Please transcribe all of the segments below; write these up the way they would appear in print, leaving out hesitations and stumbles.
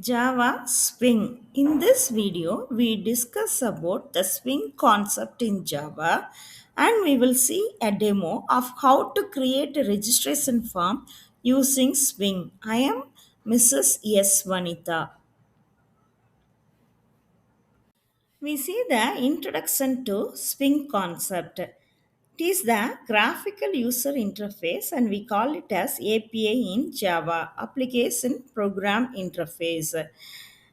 Java Swing. In this video, we discuss about the swing concept in Java and we will see a demo of how to create a registration form using Swing. I am Mrs. S. Vanitha. We see the introduction to Swing concept. It is the graphical user interface and we call it as API in Java, Application Program Interface.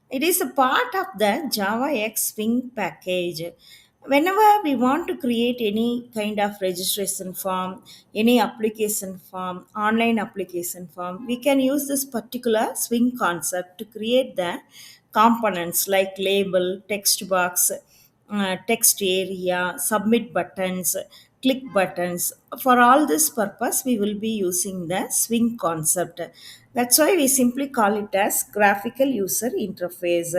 It is a part of the Java X Swing package. Whenever we want to create any kind of registration form, any application form, online application form, we can use this particular Swing concept to create the components like label, text box, text area, submit buttons, click buttons. For all this purpose, we will be using the Swing concept. That's why we simply call it as graphical user interface.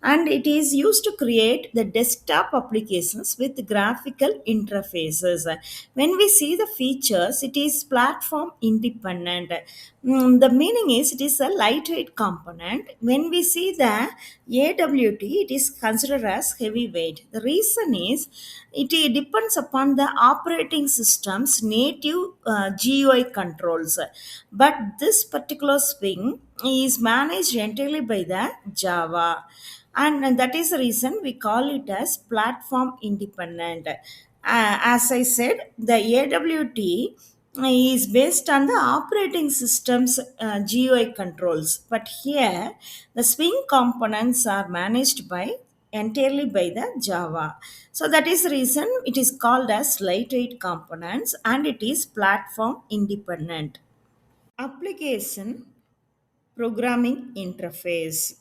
And it is used to create the desktop applications with graphical interfaces. When we see the features, it is platform independent. The meaning is it is a lightweight component. When we see the AWT, it is considered as heavyweight. The reason is it depends upon the operating system's native GUI controls. But this particular swing is managed entirely by the Java. And that is the reason we call it as platform independent. As I said, the AWT is based on the operating system's GUI controls. But here, the swing components are managed by entirely by the Java. So that is the reason it is called as lightweight components and it is platform independent. Application programming interface.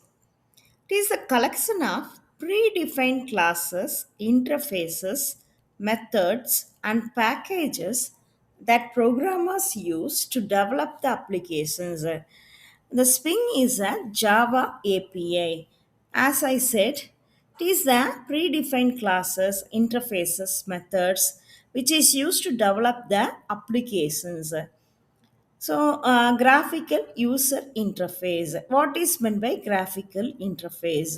It is a collection of predefined classes, interfaces, methods, and packages that programmers use to develop the applications. The Swing is a Java API. As I said, it is the predefined classes, interfaces, methods which is used to develop the applications. So, graphical user interface. What is meant by graphical interface?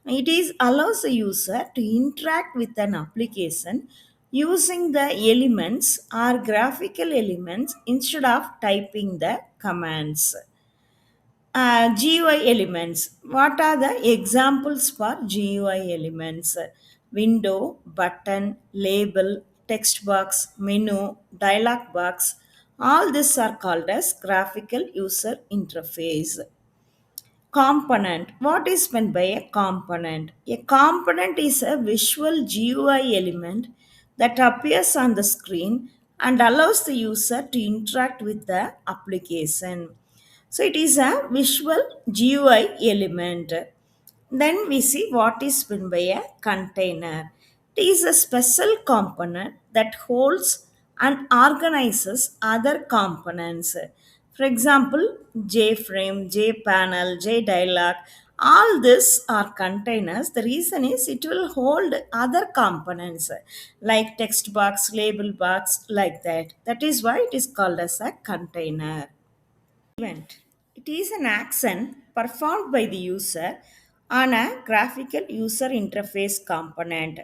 It is allows the user to interact with an application using the elements or graphical elements instead of typing the commands. GUI elements. What are the examples for GUI elements? Window, button, label, text box, menu, dialog box. All these are called as graphical user interface. Component. What is meant by a component? A component is a visual GUI element that appears on the screen and allows the user to interact with the application. So it is a visual GUI element. Then we see what is meant by a container. It is a special component that holds and organizes other components. For example, JFrame, JPanel, JDialog, all these are containers. The reason is it will hold other components like text box, label box, like that. That is why it is called as a container. Event. It is an action performed by the user on a graphical user interface component.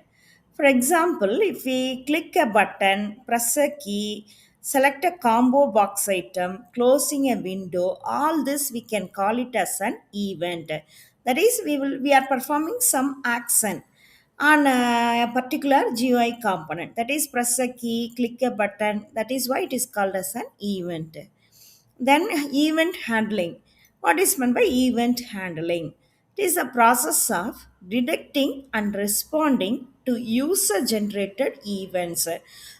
For example, if we click a button, press a key, select a combo box item, closing a window, all this we can call it as an event. That is, we are performing some action on a particular GUI component. That is, press a key, click a button. That is why it is called as an event. Then, event handling. What is meant by event handling? It is a process of detecting and responding to user generated events.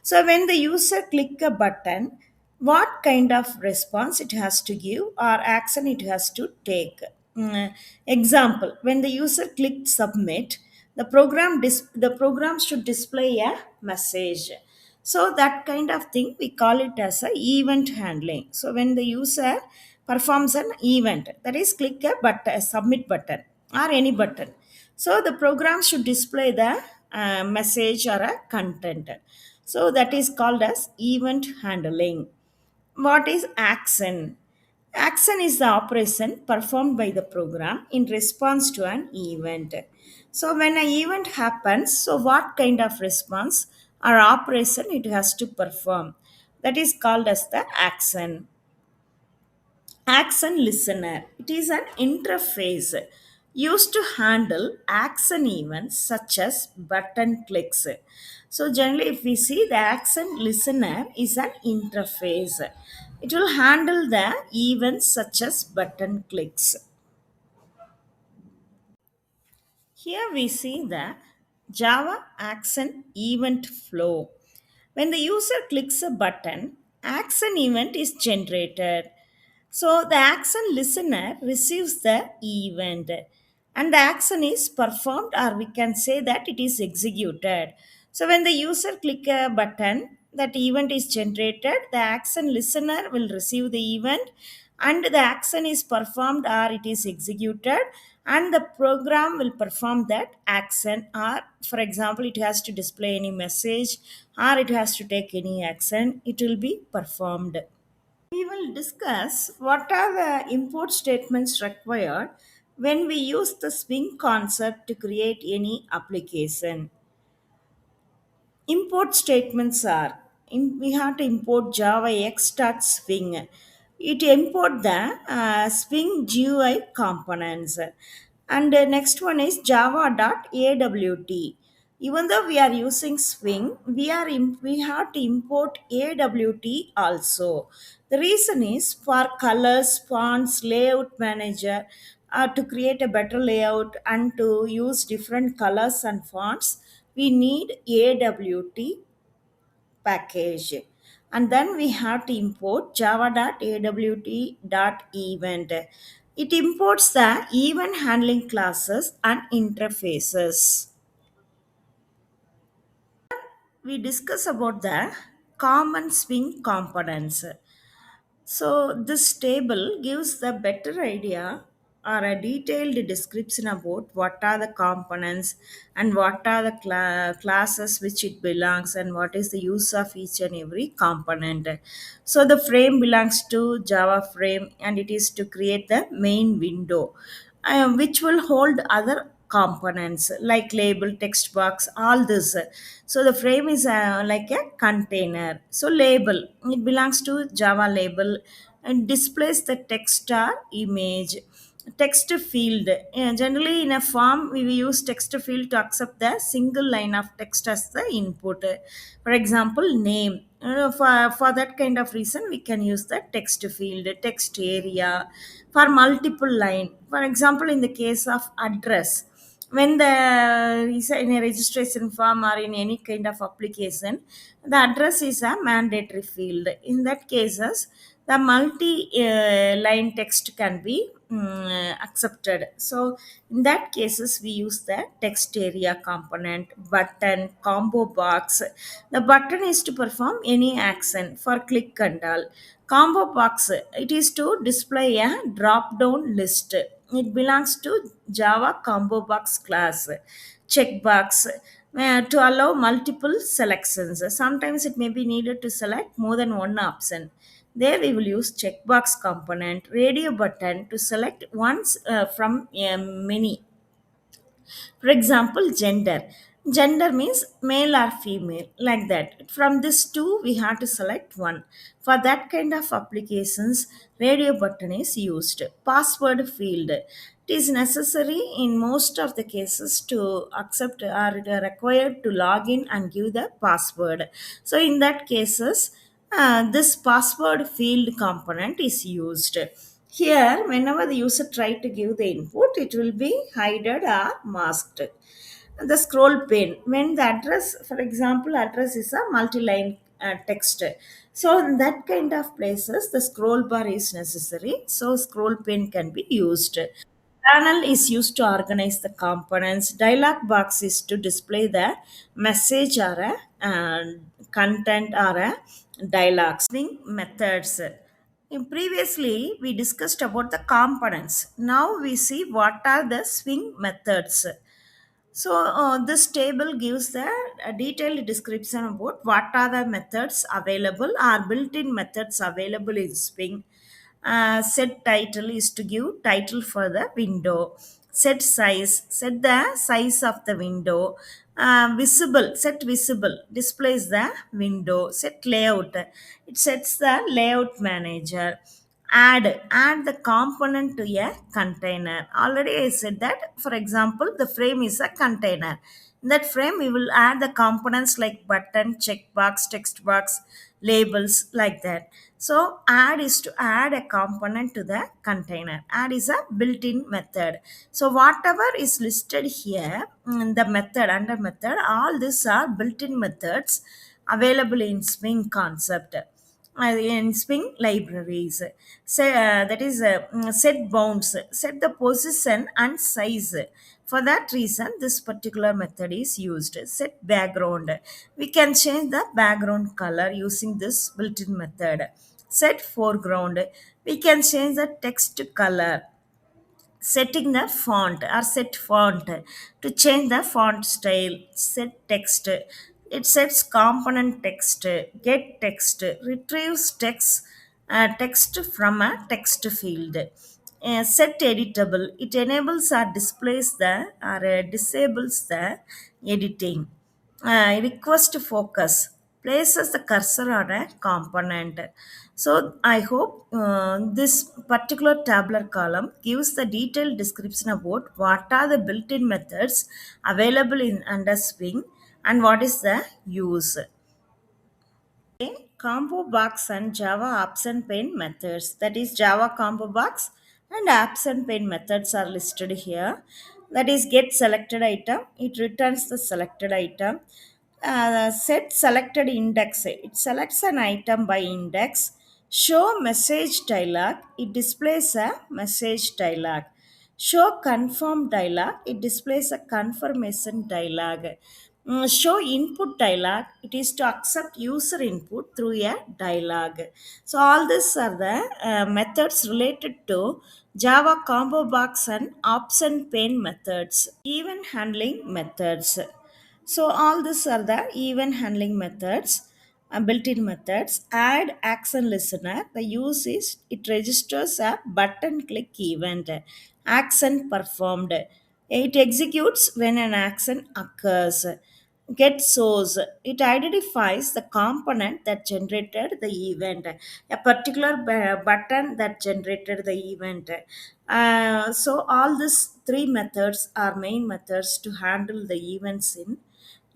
So, when the user click a button, what kind of response it has to give or action it has to take. Example, when the user clicked submit, the program should display a message. So that kind of thing we call it as a event handling. So when the user performs an event, that is click a button, a submit button or any button. So the program should display the message or a content. So that is called as event handling. What is action? Action is the operation performed by the program in response to an event. So when an event happens, so what kind of response or operation it has to perform? That is called as the action. Action listener. It is an interface used to handle action events such as button clicks. So generally if we see the action listener is an interface. It will handle the events such as button clicks. Here we see the Java action event flow. When the user clicks a button, action event is generated. So the action listener receives the event and the action is performed, or we can say that it is executed. So when the user click a button, that event is generated, the action listener will receive the event and the action is performed or it is executed, and the program will perform that action, or for example it has to display any message or it has to take any action, it will be performed. We will discuss what are the import statements required when we use the Swing concept to create any application. Import statements are we have to import Java X.Swing. It import the Swing GUI components. And the next one is Java.awt. Even though we are using Swing, we have to import AWT also. The reason is for colors, fonts, layout manager, to create a better layout and to use different colors and fonts, we need AWT package. And then we have to import java.awt.event. It imports the event handling classes and interfaces. We discuss about the common Swing components. So, this table gives the better idea or a detailed description about what are the components and what are the classes which it belongs and what is the use of each and every component. So, the frame belongs to Java frame and it is to create the main window, which will hold other components like label, text box, all this. So the frame is like a container. So label, it belongs to Java label and displays the text or image. Text field, generally in a form we will use text field to accept the single line of text as the input. For example, name. For that kind of reason we can use the text field, text area for multiple line. For example, in the case of address, when the is in a registration form or in any kind of application, the address is a mandatory field. In that cases, the multi line text can be accepted. So in that cases we use the text area component. Button, combo box. The button is to perform any action for click and all. Combo box, it is to display a drop down list. It belongs to Java combo box class. Checkbox, to allow multiple selections. Sometimes it may be needed to select more than one option. There we will use checkbox component. Radio button to select once from many. For example, gender. Gender means male or female, like that. From this two, we have to select one. For that kind of applications, radio button is used. Password field. It is necessary in most of the cases to accept or required to log in and give the password. So in that cases, this password field component is used. Here, whenever the user try to give the input, it will be hidden or masked. The scroll pane, when the address, for example, address is a multi-line text. So in that kind of places, the scroll bar is necessary. So scroll pane can be used. Panel is used to organize the components. Dialog box is to display the message or a content or a dialogue. Swing methods. Previously, we discussed about the components. Now we see what are the swing methods. So this table gives the a detailed description about what are the methods available or built-in methods available in Swing. Set title is to give title for the window. Set the size of the window. Visible, set visible, displays the window. Set layout, it sets the layout manager. Add the component to a container. Already I said that, for example, the frame is a container. In that frame, we will add the components like button, checkbox, text box, labels, like that. So add is to add a component to the container. Add is a built-in method. So whatever is listed here, the method, under method, all these are built-in methods available in Swing concept, in Swing libraries. That is set bounds, set the position and size. For that reason, this particular method is used. Set background. We can change the background color using this built-in method. Set foreground. We can change the text color. Setting the font or set font to change the font style. Set text, it sets component text. Get text, retrieves text from a text field. Set editable, it enables or displays the or disables the editing. Request focus, places the cursor on a component. So I hope this particular tabular column gives the detailed description about what are the built-in methods available in under Swing and what is the use. Combo box and Java absent pane methods. That is Java combo box and absent pane methods are listed here. That is get selected item. It returns the selected item. Set selected index. It selects an item by index. Show message dialog. It displays a message dialog. Show confirm dialog. It displays a confirmation dialog. Show input dialog, it is to accept user input through a dialog. So all these are the methods related to Java combo box and option pane methods. Event handling methods. So all these are the event handling methods, built-in methods. Add action listener, the use is it registers a button click event. Action performed, it executes when an action occurs. Get source, it identifies the component that generated the event, a particular button that generated the event. So all these three methods are main methods to handle the events in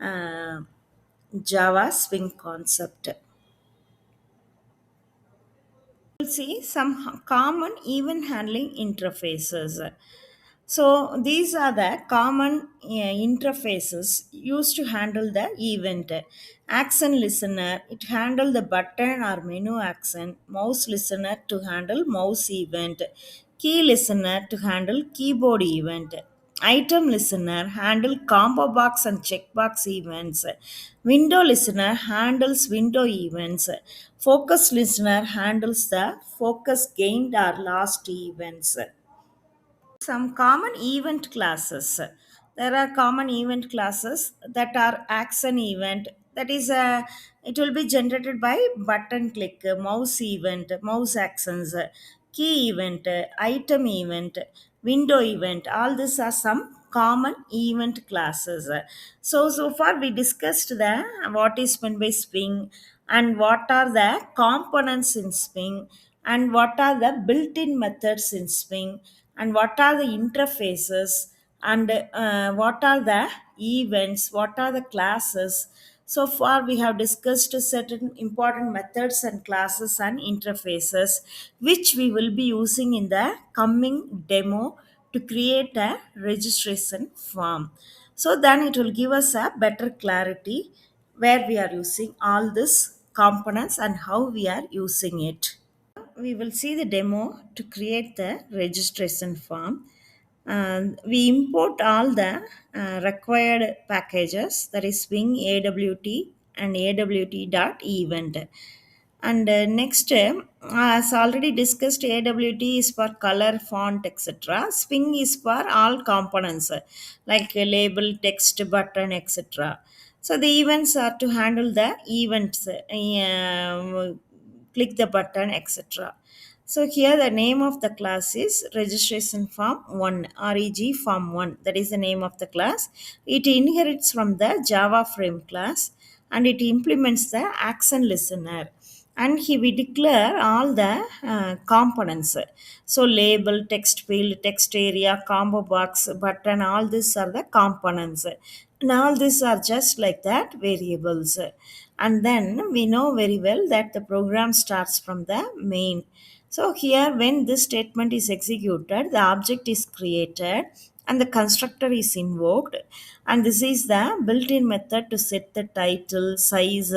uh, Java Swing concept. We'll see some common event handling interfaces. So these are the common interfaces used to handle the event. Action listener, it handle the button or menu action. Mouse listener to handle mouse event. Key listener to handle keyboard event. Item listener handle combo box and checkbox events. Window listener handles window events. Focus listener handles the focus gained or lost events. Some common event classes. There are common event classes that are action event. That is it will be generated by button click, mouse event, mouse actions, key event, item event, window event. All these are some common event classes. So far we discussed the what is meant by Swing and what are the components in Swing and what are the built-in methods in Swing and what are the interfaces and what are the events, what are the classes. So far we have discussed certain important methods and classes and interfaces which we will be using in the coming demo to create a registration form. So then it will give us a better clarity where we are using all these components and how we are using it. We will see the demo to create the registration form. And we import all the required packages, that is Swing AWT and AWT.event. And next, as already discussed, AWT is for color, font, etc. Swing is for all components like label, text, button, etc. So the events are to handle the events, click the button, etc. So here the name of the class is registration form 1, reg form 1. That is the name of the class. It inherits from the Java frame class and it implements the action listener. And he we declare all the components. So label, text field, text area, combo box, button, all these are the components. And all these are just like that variables. And then we know very well that the program starts from the main. So here when this statement is executed, the object is created and the constructor is invoked, and this is the built-in method to set the title, size.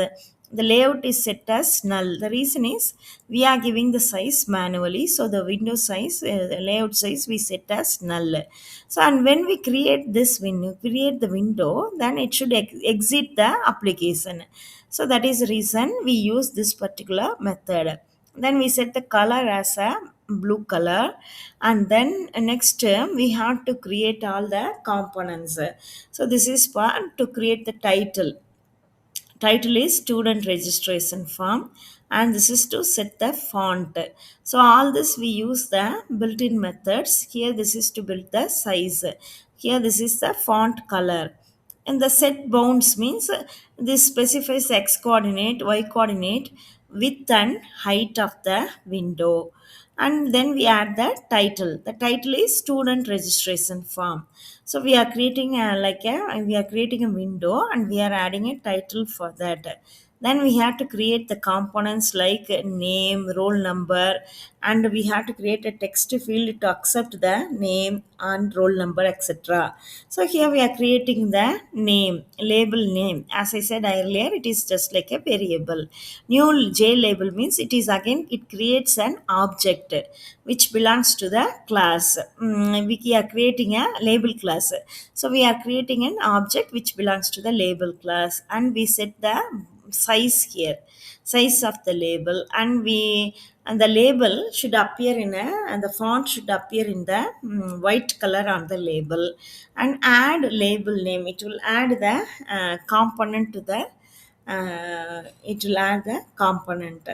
The layout is set as null. The reason is we are giving the size manually, so the window size, the layout size we set as null. So and when we create this window, create the window, then it should exit the application. So that is the reason we use this particular method. Then we set the color as a blue color, and then next we have to create all the components. So this is for to create the title is student registration form, and this is to set the font. So all this we use the built-in methods. Here this is to build the size. Here this is the font color. And the set bounds means this specifies x coordinate, y coordinate, width and height of the window. And then we add the title. The title is student registration form. So we are creating a window and we are adding a title for that. Then we have to create the components like name, roll number, and we have to create a text field to accept the name and roll number, etc. So here we are creating the name, label name. As I said earlier, it is just like a variable. New J label means it creates an object which belongs to the class. We are creating a label class. So we are creating an object which belongs to the label class, and we set the size here, size of the label, and the label should appear and the font should appear in the white color on the label. And add label name, it will add the component to the it will add the component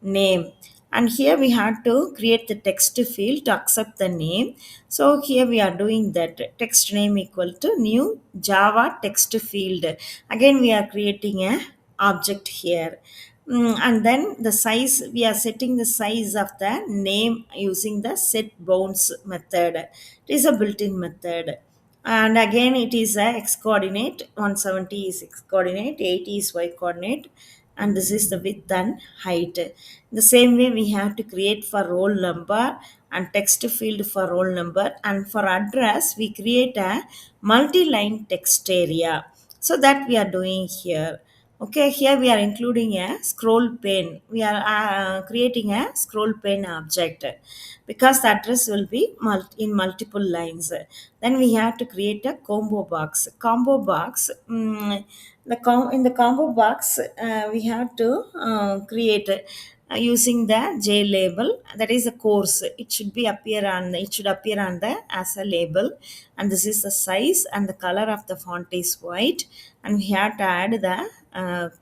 name. And here we have to create the text field to accept the name. So here we are doing that text name equal to new Java text field. Again we are creating a object here. And then the size, we are setting the size of the name using the set bounds method. It is a built-in method. And again it is a x coordinate, 170 is x coordinate, 80 is y coordinate, and this is the width and height. The same way we have to create for roll number and text field for roll number, and for address we create a multi-line text area. So that we are doing here. Okay, here we are including a scroll pane. We are creating a scroll pane object because the address will be in multiple lines. Then we have to create a combo box. Combo box. In the combo box, we have to create using the J label. That is a course. It should appear on the as a label, and this is the size and the color of the font is white, and we have to add the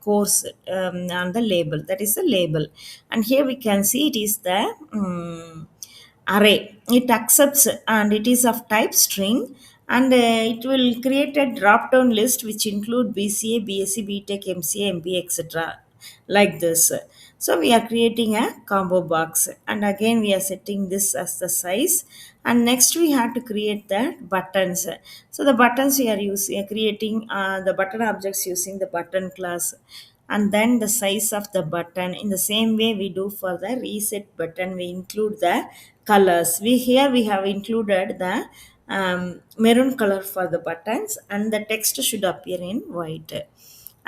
course on the label. That is the label. And here we can see it is the array. It accepts and it is of type string, and it will create a drop down list which include BCA, BSc, BTech, MCA, MBA, etc. Like this. So we are creating a combo box, and again we are setting this as the size. And next we have to create the buttons. So the buttons we are creating the button objects using the button class, and then the size of the button. In the same way we do for the reset button, we include the colors. We have included the maroon color for the buttons, and the text should appear in white.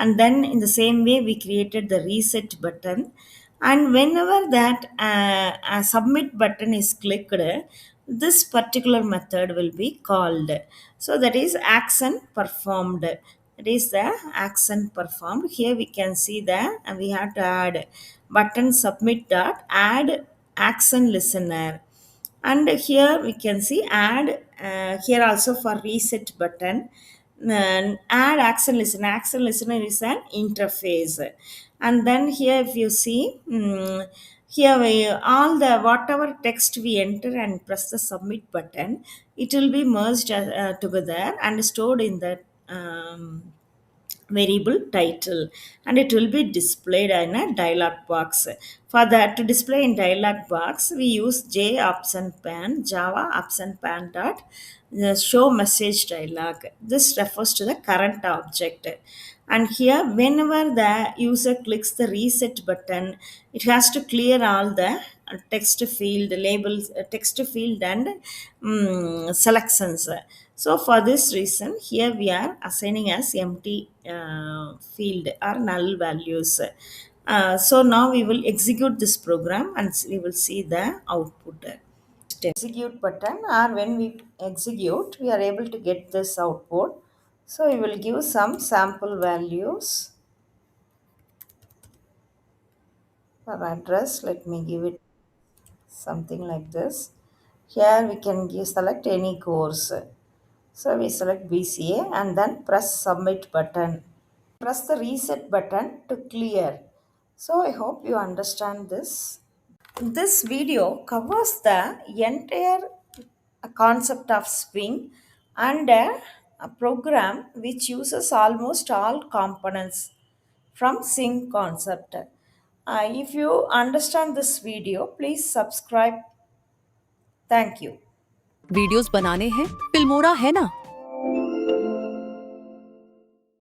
And then in the same way we created the reset button, and whenever that a submit button is clicked, this particular method will be called. So that is action performed. That is the action performed. Here we can see that, and we have to add button submit dot add action listener. And here we can see add here also for reset button. Add action listener is an interface. And then here if you see Here we all the whatever text we enter and press the submit button, it will be merged together and stored in the variable title, and it will be displayed in a dialog box. For that, to display in dialog box, we use j option pan java option pan dot show message dialog. This refers to the current object, and here whenever the user clicks the reset button, it has to clear all the text field labels, text field and selections. So for this reason, here we are assigning as empty field or null values. So now we will execute this program and we will see the output. Execute button, or when we execute, we are able to get this output. So we will give some sample values for address. Let me give it something like this. Here we can select any course. So we select BCA and then press submit button. Press the reset button to clear. So I hope you understand this. This video covers the entire concept of Swing and a program which uses almost all components from Swing concept. If you understand this video, please subscribe. Thank you. Videos बनाने हैं Filmora है ना।